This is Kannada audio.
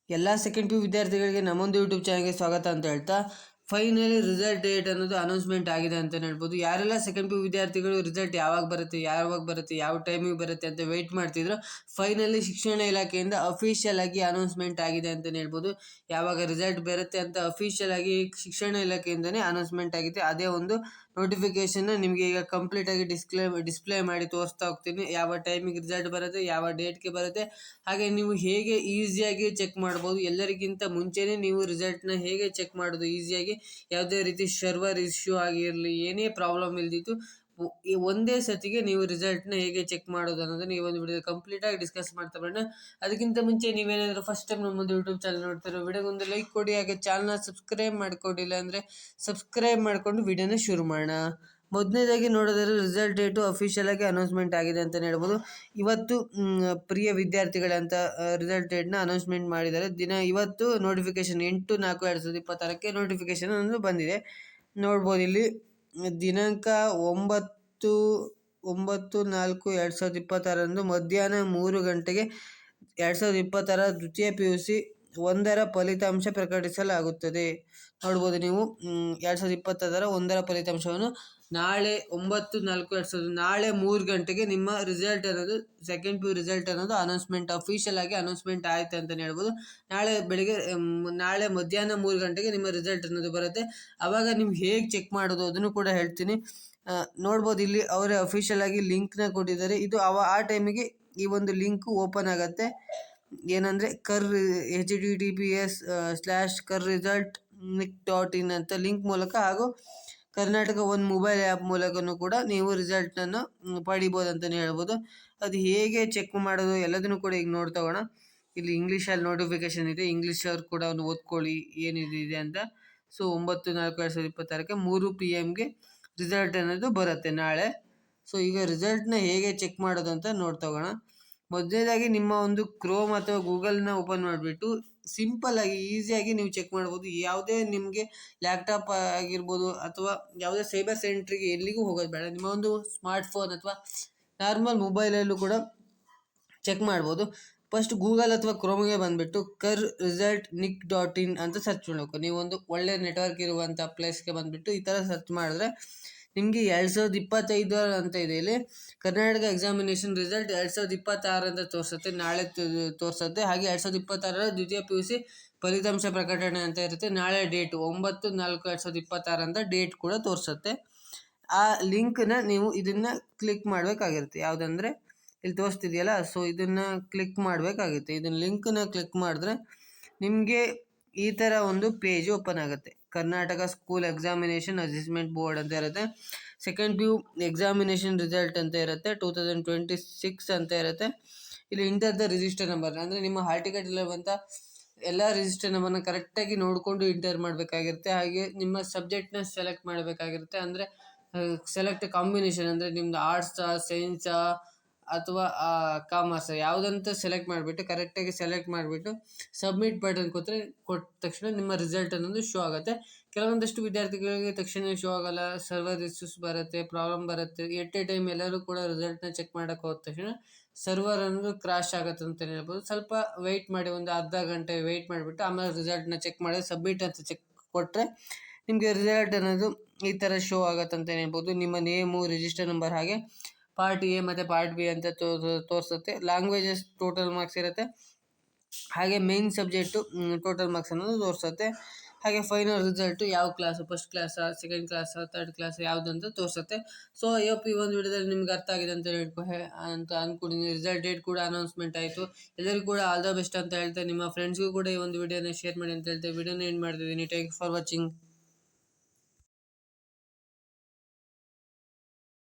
ಎಲ್ಲ ಸೆಕೆಂಡ್ ಪಿ ಯು ವಿದ್ಯಾರ್ಥಿಗಳಿಗೆ ನಮ್ಮೊಂದು ಯೂಟ್ಯೂಬ್ ಚಾನಲ್ಗೆ ಸ್ವಾಗತ ಅಂತ ಹೇಳ್ತಾ, ಫೈನಲಿ ರಿಸಲ್ಟ್ ಡೇಟ್ ಅನ್ನೋದು ಅನೌನ್ಸ್ಮೆಂಟ್ ಆಗಿದೆ ಅಂತ ಹೇಳ್ಬೋದು. ಯಾರೆಲ್ಲ ಸೆಕೆಂಡ್ ಪಿ ಯು ವಿದ್ಯಾರ್ಥಿಗಳು ರಿಸಲ್ಟ್ ಯಾವಾಗ ಬರುತ್ತೆ, ಯಾವ ಟೈಮಿಗೆ ಬರುತ್ತೆ ಅಂತ ವೆಯ್ಟ್ ಮಾಡ್ತಿದ್ರು, ಫೈನಲಿ ಶಿಕ್ಷಣ ಇಲಾಖೆಯಿಂದ ಅಫಿಷಿಯಲ್ ಆಗಿ ಅನೌನ್ಸ್ಮೆಂಟ್ ಆಗಿದೆ ಅಂತಲೇ ಹೇಳ್ಬೋದು. ಯಾವಾಗ ರಿಸಲ್ಟ್ ಬರುತ್ತೆ ಅಂತ ಅಫಿಷಿಯಲ್ ಆಗಿ ಶಿಕ್ಷಣ ಇಲಾಖೆಯಿಂದನೇ ಅನೌನ್ಸ್ಮೆಂಟ್ ಆಗಿದೆ. ಅದೇ ಒಂದು ನೋಟಿಫಿಕೇಶನ್ ನಿಮಗೆ ಈಗ ಕಂಪ್ಲೀಟ್ ಆಗಿ ಡಿಸ್ಪ್ಲೇ ಮಾಡಿ ತೋರಿಸ್ತಾ ಹೋಗ್ತೀನಿ. ಯಾವ ಟೈಮಿಗೆ ರಿಸಲ್ಟ್ ಬರುತ್ತೆ, ಯಾವ ಡೇಟ್ಗೆ ಬರುತ್ತೆ, ಹಾಗೆ ನೀವು ಹೇಗೆ ಈಸಿಯಾಗಿ ಚೆಕ್ ಮಾಡ್ಬೋದು. ಎಲ್ಲರಿಗಿಂತ ಮುಂಚೆನೇ ನೀವು ರಿಸಲ್ಟ್ನ ಹೇಗೆ ಚೆಕ್ ಮಾಡೋದು ಈಸಿಯಾಗಿ, ಯಾವುದೇ ರೀತಿ ಸರ್ವರ್ ಇಶ್ಯೂ ಆಗಿರಲಿ, ಏನೇ ಪ್ರಾಬ್ಲಮ್ ಇಲ್ದಿತ್ತು ಈ ಒಂದೇ ಸತಿಗೆ ನೀವು ರಿಸಲ್ಟ್ನ ಹೇಗೆ ಚೆಕ್ ಮಾಡೋದು ಅನ್ನೋದನ್ನ ಈ ಒಂದು ವಿಡಿಯೋ ಕಂಪ್ಲೀಟಾಗಿ ಡಿಸ್ಕಸ್ ಮಾಡ್ತಾ ಬರೋಣ. ಅದಕ್ಕಿಂತ ಮುಂಚೆ ನೀವೇನಾದರೂ ಫಸ್ಟ್ ಟೈಮ್ ನಮ್ಮದು ಯೂಟ್ಯೂಬ್ ಚಾನಲ್ ನೋಡ್ತಿರೋ ವಿಡಿಯೋಗೊಂದು ಲೈಕ್ ಕೊಡಿ, ಹಾಗೆ ಚಾನಲ್ನ ಸಬ್ಸ್ಕ್ರೈಬ್ ಮಾಡ್ಕೊಂಡಿಲ್ಲ ಅಂದರೆ ಸಬ್ಸ್ಕ್ರೈಬ್ ಮಾಡಿಕೊಂಡು ವಿಡಿಯೋನ ಶುರು ಮಾಡೋಣ. ಮೊದಲನೇದಾಗಿ ನೋಡೋದಾದ್ರೆ ರಿಸಲ್ಟ್ ಡೇಟು ಅಫಿಷಿಯಲ್ ಆಗಿ ಅನೌನ್ಸ್ಮೆಂಟ್ ಆಗಿದೆ ಅಂತಲೇ ಹೇಳ್ಬೋದು. ಇವತ್ತು ಪ್ರಿಯ ವಿದ್ಯಾರ್ಥಿಗಳಂತ ರಿಸಲ್ಟ್ ಡೇಟ್ನ ಅನೌನ್ಸ್ಮೆಂಟ್ ಮಾಡಿದ್ದಾರೆ. ಇವತ್ತು ನೋಟಿಫಿಕೇಶನ್ 8/4/2026ಕ್ಕೆ ನೋಟಿಫಿಕೇಶನ್ ಒಂದು ಬಂದಿದೆ. ನೋಡ್ಬೋದು ಇಲ್ಲಿ ದಿನಾಂಕ 9/4/2026 ಮಧ್ಯಾಹ್ನ 3 ಗಂಟೆಗೆ 2026 ದ್ವಿತೀಯ PUC 1ರ ಫಲಿತಾಂಶ ಪ್ರಕಟಿಸಲಾಗುತ್ತದೆ. ನೋಡ್ಬೋದು ನೀವು 2026 1ರ ಫಲಿತಾಂಶವನ್ನು ನಾಳೆ 9/4/2026 ನಾಳೆ 3 ಗಂಟೆಗೆ ನಿಮ್ಮ ರಿಸಲ್ಟ್ ಅನ್ನೋದು ಸೆಕೆಂಡ್ PU ರಿಸಲ್ಟ್ ಅನ್ನೋದು ಅನೌನ್ಸ್ಮೆಂಟ್ ಅಫಿಷಿಯಲ್ ಆಗಿ ಅನೌನ್ಸ್ಮೆಂಟ್ ಆಯ್ತು ಅಂತಲೇ ಹೇಳ್ಬೋದು. ನಾಳೆ ಮಧ್ಯಾಹ್ನ 3 ಗಂಟೆಗೆ ನಿಮ್ಮ ರಿಸಲ್ಟ್ ಅನ್ನೋದು ಬರುತ್ತೆ. ಆವಾಗ ನೀವು ಹೇಗೆ ಚೆಕ್ ಮಾಡೋದು ಅದನ್ನು ಕೂಡ ಹೇಳ್ತೀನಿ. ನೋಡ್ಬೋದು ಇಲ್ಲಿ ಅವರೇ ಅಫಿಷಿಯಲ್ ಆಗಿ ಲಿಂಕ್ನ ಕೊಟ್ಟಿದ್ದಾರೆ. ಇದು ಆ ಟೈಮಿಗೆ ಈ ಒಂದು ಲಿಂಕ್ ಓಪನ್ ಆಗುತ್ತೆ. ಏನಂದರೆ https://karrisultnick.in ಅಂತ ಲಿಂಕ್ ಮೂಲಕ, ಹಾಗೂ ಕರ್ನಾಟಕ ಒಂದು ಮೊಬೈಲ್ ಆ್ಯಪ್ ಮೂಲಕನೂ ಕೂಡ ನೀವು ರಿಸಲ್ಟನ್ನು ಪಡಿಬೋದು ಅಂತಲೇ ಹೇಳ್ಬೋದು. ಅದು ಹೇಗೆ ಚೆಕ್ ಮಾಡೋದು ಎಲ್ಲದನ್ನು ಕೂಡ ಈಗ ನೋಡ್ತಗೋಣ. ಇಲ್ಲಿ ಇಂಗ್ಲೀಷಲ್ಲಿ ನೋಟಿಫಿಕೇಶನ್ ಇದೆ, ಇಂಗ್ಲೀಷವ್ರು ಕೂಡ ಒಂದು ಓದ್ಕೊಳ್ಳಿ ಏನಿದೆ ಅಂತ. ಸೊ 9/4/2026ಕ್ಕೆ 3 PM ರಿಸಲ್ಟ್ ಅನ್ನೋದು ಬರುತ್ತೆ ನಾಳೆ. ಸೊ ಈಗ ರಿಸಲ್ಟ್ನ ಹೇಗೆ ಚೆಕ್ ಮಾಡೋದು ಅಂತ ನೋಡ್ತಗೋಣ. ಮೊದಲನೇದಾಗಿ ನಿಮ್ಮ ಒಂದು ಕ್ರೋಮ್ ಅಥವಾ ಗೂಗಲ್ನ ಓಪನ್ ಮಾಡಿಬಿಟ್ಟು ಸಿಂಪಲ್ಲಾಗಿ ಈಸಿಯಾಗಿ ನೀವು ಚೆಕ್ ಮಾಡ್ಬೋದು. ಯಾವುದೇ ನಿಮಗೆ ಲ್ಯಾಪ್ಟಾಪ್ ಆಗಿರ್ಬೋದು ಅಥವಾ ಯಾವುದೇ ಸೈಬರ್ ಸೆಂಟ್ರಿಗೆ ಎಲ್ಲಿಗೂ ಹೋಗೋದು ಬೇಡ, ನಿಮ್ಮ ಒಂದು ಸ್ಮಾರ್ಟ್ಫೋನ್ ಅಥವಾ ನಾರ್ಮಲ್ ಮೊಬೈಲಲ್ಲೂ ಕೂಡ ಚೆಕ್ ಮಾಡ್ಬೋದು. ಫಸ್ಟ್ ಗೂಗಲ್ ಅಥವಾ ಕ್ರೋಮ್ಗೆ ಬಂದುಬಿಟ್ಟು karrisultnick.in ಅಂತ ಸರ್ಚ್ ಮಾಡಬೇಕು. ನೀವು ಒಂದು ಒಳ್ಳೆ ನೆಟ್ವರ್ಕ್ ಇರುವಂಥ ಪ್ಲೇಸ್ಗೆ ಬಂದುಬಿಟ್ಟು ಈ ಥರ ಸರ್ಚ್ ಮಾಡಿದ್ರೆ ನಿಮಗೆ 2025 ಅಂತ ಇದೆ. ಇಲ್ಲಿ ಕರ್ನಾಟಕ ಎಕ್ಸಾಮಿನೇಷನ್ ರಿಸಲ್ಟ್ 2026 ಅಂತ ತೋರಿಸುತ್ತೆ, ನಾಳೆ ತೋರಿಸುತ್ತೆ. ಹಾಗೆ 2026 ದ್ವಿತೀಯ PUC ಫಲಿತಾಂಶ ಪ್ರಕಟಣೆ ಅಂತ ಇರುತ್ತೆ. ನಾಳೆ ಡೇಟು 9/4/2026 ಅಂತ ಡೇಟ್ ಕೂಡ ತೋರಿಸುತ್ತೆ. ಆ ಲಿಂಕ್ನ ನೀವು ಇದನ್ನು ಕ್ಲಿಕ್ ಮಾಡಬೇಕಾಗಿರುತ್ತೆ. ಯಾವುದಂದರೆ ಇಲ್ಲಿ ತೋರಿಸ್ತಿದೆಯಲ್ಲ, ಸೊ ಇದನ್ನು ಕ್ಲಿಕ್ ಮಾಡಬೇಕಾಗುತ್ತೆ. ಇದನ್ನು ಲಿಂಕನ್ನ ಕ್ಲಿಕ್ ಮಾಡಿದ್ರೆ ನಿಮಗೆ ಈ ಥರ ಒಂದು ಪೇಜ್ ಓಪನ್ ಆಗುತ್ತೆ. Karnataka school examination assessment board ಅಂತ ಇರುತ್ತೆ. ಸೆಕೆಂಡ್ PU ಎಕ್ಸಾಮಿನೇಷನ್ ರಿಸಲ್ಟ್ ಅಂತ ಇರುತ್ತೆ, 2026 ಅಂತ ಇರುತ್ತೆ. ಇಲ್ಲಿ ಇಂಟರ್ ದ ರಿಜಿಸ್ಟರ್ ನಂಬರ್ ಅಂದರೆ ನಿಮ್ಮ ಹಾಲ್ ಟಿಕೆಟಲ್ಲಿರುವಂಥ ಎಲ್ಲ ರಿಜಿಸ್ಟರ್ ನಂಬರ್ನ ಕರೆಕ್ಟಾಗಿ ನೋಡಿಕೊಂಡು ಇಂಟರ್ ಮಾಡಬೇಕಾಗಿರುತ್ತೆ. ಹಾಗೆ ನಿಮ್ಮ ಸಬ್ಜೆಕ್ಟ್ನ ಸೆಲೆಕ್ಟ್ ಮಾಡಬೇಕಾಗಿರುತ್ತೆ. ಅಂದರೆ ಸೆಲೆಕ್ಟ್ ಕಾಂಬಿನೇಷನ್ ಅಂದರೆ ನಿಮ್ಮದು ಆರ್ಟ್ಸಾ, ಸೈನ್ಸಾ ಅಥವಾ ಕಾಮರ್ಸ್ ಯಾವುದಂತ ಸೆಲೆಕ್ಟ್ ಮಾಡಿಬಿಟ್ಟು ಕರೆಕ್ಟಾಗಿ ಸೆಲೆಕ್ಟ್ ಮಾಡಿಬಿಟ್ಟು ಸಬ್ಮಿಟ್ ಬಟನ್ ಕೊಟ್ಟ ತಕ್ಷಣ ನಿಮ್ಮ ರಿಸಲ್ಟ್ ಅನ್ನೋದು ಶೋ ಆಗುತ್ತೆ. ಕೆಲವೊಂದಷ್ಟು ವಿದ್ಯಾರ್ಥಿಗಳಿಗೆ ತಕ್ಷಣ ಶೋ ಆಗಲ್ಲ, ಸರ್ವರ್ ಇಶ್ಯೂಸ್ ಬರುತ್ತೆ, ಪ್ರಾಬ್ಲಮ್ ಬರುತ್ತೆ. ಎಟ್ ಎ ಟೈಮ್ ಎಲ್ಲರೂ ಕೂಡ ರಿಸಲ್ಟ್ನ ಚೆಕ್ ಮಾಡೋಕ್ಕೆ ಹೋದ ತಕ್ಷಣ ಸರ್ವರ್ ಅನ್ನೋದು ಕ್ರಾಶ್ ಆಗುತ್ತೆ ಅಂತಲೇ ಹೇಳ್ಬೋದು. ಸ್ವಲ್ಪ ವೆಯ್ಟ್ ಮಾಡಿ, ಒಂದು ಅರ್ಧ ಗಂಟೆ ವೆಯ್ಟ್ ಮಾಡಿಬಿಟ್ಟು ಆಮೇಲೆ ರಿಸಲ್ಟ್ನ ಚೆಕ್ ಮಾಡಿ ಸಬ್ಮಿಟ್ ಅಂತ ಚೆಕ್ ಕೊಟ್ಟರೆ ನಿಮಗೆ ರಿಸಲ್ಟ್ ಅನ್ನೋದು ಈ ಥರ ಶೋ ಆಗುತ್ತೆ ಅಂತಲೇ ಹೇಳ್ಬೋದು. ನಿಮ್ಮ ನೇಮು, ರಿಜಿಸ್ಟರ್ ನಂಬರ್, ಹಾಗೆ ಪಾರ್ಟ್ A ಮತ್ತು ಪಾರ್ಟ್ B ಅಂತ ತೋರಿಸುತ್ತೆ. ಲ್ಯಾಂಗ್ವೇಜಸ್ ಟೋಟಲ್ ಮಾರ್ಕ್ಸ್ ಇರುತ್ತೆ. ಹಾಗೆ ಮೇನ್ ಸಬ್ಜೆಕ್ಟು ಟೋಟಲ್ ಮಾರ್ಕ್ಸ್ ಅನ್ನೋದು ತೋರಿಸುತ್ತೆ. ಹಾಗೆ ಫೈನಲ್ ರಿಸಲ್ಟು ಯಾವ ಕ್ಲಾಸು, ಫಸ್ಟ್ ಕ್ಲಾಸಾ, ಸೆಕೆಂಡ್ ಕ್ಲಾಸಾ, ಥರ್ಡ್ ಕ್ಲಾಸ್ ಯಾವುದಂತ ತೋರಿಸುತ್ತೆ. ಸೊ ಈ ಒಂದು ವಿಡಿಯೋದಲ್ಲಿ ನಿಮ್ಗೆ ಅರ್ಥ ಆಗಿದೆ ಅಂತ ಅಂದ್ಕೊಂಡಿದ್ದೀನಿ. ರಿಸಲ್ಟ್ ಡೇಟ್ ಕೂಡ ಅನೌನ್ಸ್ಮೆಂಟ್ ಆಯಿತು. ಎಲ್ಲರಿಗೂ ಕೂಡ ಆಲ್ ದ ಬೆಸ್ಟ್ ಅಂತ ಹೇಳ್ತಾ ನಿಮ್ಮ ಫ್ರೆಂಡ್ಸ್ಗೂ ಕೂಡ ಈ ಒಂದು ವಿಡಿಯೋನ ಶೇರ್ ಮಾಡಿ ಅಂತ ಹೇಳ್ತಾ ವಿಡಿಯೋನ ಎಂಡ್ ಮಾಡ್ತಿದ್ದೀನಿ. Thank you for watching.